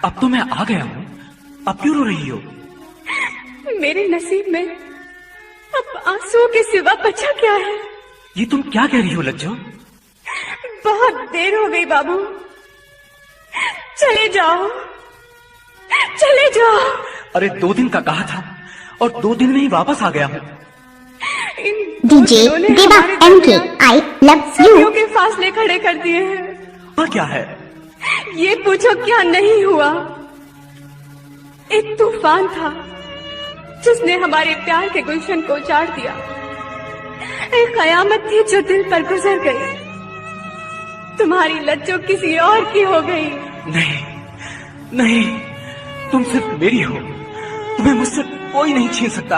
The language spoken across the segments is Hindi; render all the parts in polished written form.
अब तो मैं आ गया हूँ, अब क्यों रो रही हो? मेरे नसीब में अब आंसुओं के सिवा बचा क्या है? ये तुम क्या कह रही हो लज्जो? बहुत देर हो गई बाबू, चले जाओ, चले जाओ। अरे 2 दिन का कहा था और 2 दिन में ही वापस आ गया हूँ। डीजे देवा एमके आई लव यू के फासले खड़े कर दिए हैं। और क्या है? ये पूछो क्या नहीं हुआ? एक तूफान था जिसने हमारे प्यार के गुलशन को उजाड़ दिया। एक कयामत थी जो दिल पर गुजर गई। तुम्हारी लज्जो किसी और की हो गई। नहीं नहीं, तुम सिर्फ मेरी हो, तुम्हें मुझसे कोई नहीं छीन सकता।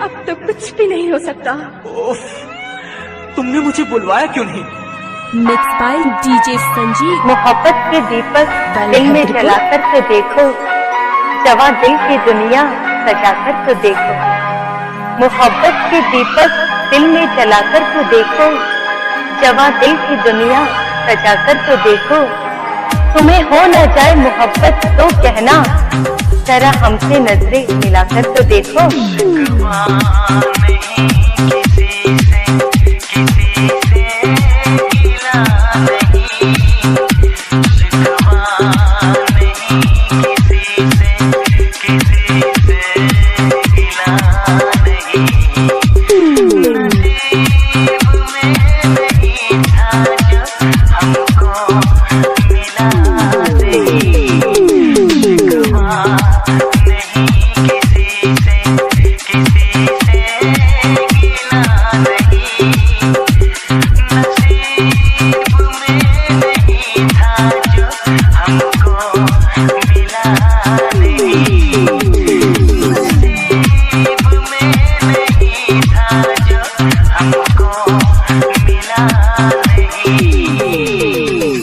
अब तो कुछ भी नहीं हो सकता। ओफ, तुमने मुझे बुलवाया क्यों नहीं? Mix by DJ Sanjeev. मोहब्बत के दीपक दिल में जलाकर तो देखो, जवां दिल की दुनिया सजाकर तो देखो। मोहब्बत के दीपक दिल में जलाकर तो देखो, जवां दिल की दुनिया सजाकर तो देखो। तुम्हें हो न जाए मोहब्बत तो कहना, जरा हमसे नजरें मिलाकर तो देखो।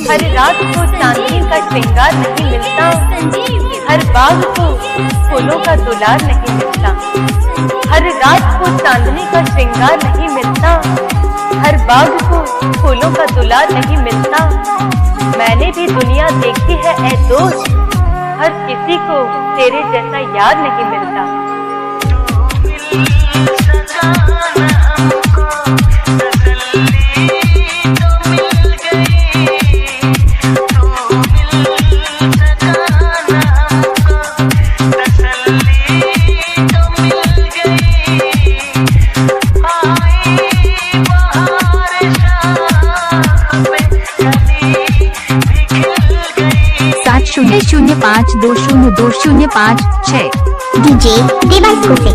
हर रात को चांदनी का श्रृंगार नहीं मिलता, हर बाग को फूलों का दुलार नहीं मिलता। हर रात को चांदनी का श्रृंगार नहीं मिलता, हर बाग को फूलों का दुलार नहीं मिलता। मैंने भी दुनिया देखी है ऐ दोस्त, हर किसी को तेरे जैसा यार नहीं मिलता। शून्य 05202056 डीजे देवास्को से।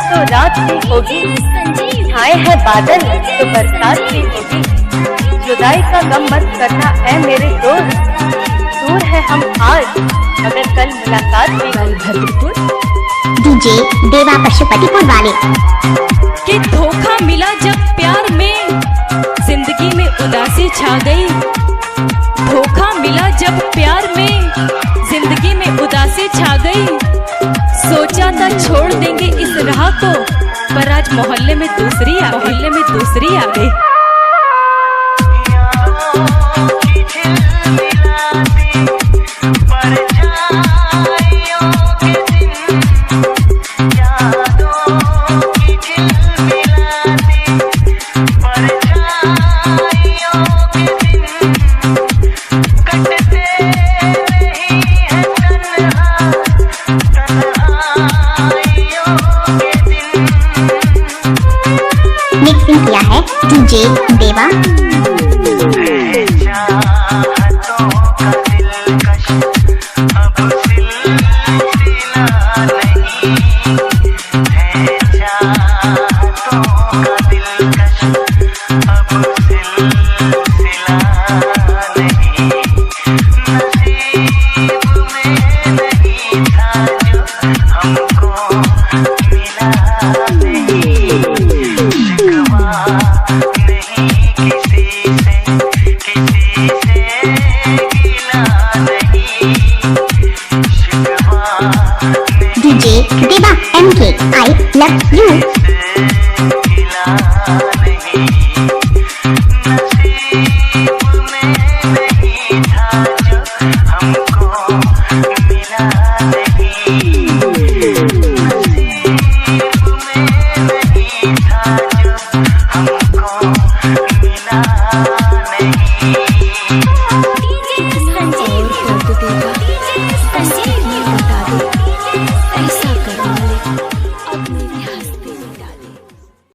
तो रात भी होगी, छाए है बादल तो बरसात भी होगी। जुदाई का गम मत करना ऐ मेरे दोस्त, दूर है हम आज मगर कल मुलाकात भी होगी। डीजे देवा पशुपतिपुर वाले। कि धोखा मिला जब प्यार में, जिंदगी में उदासी छा गई। धोखा मिला जब प्यार में, जिंदगी में उदासी छा गई। सोचा था छोड़ देंगे इस राह को, पर आज मोहल्ले में दूसरी आ गई। मिक्सिंग किया है डीजे देवा। अब यू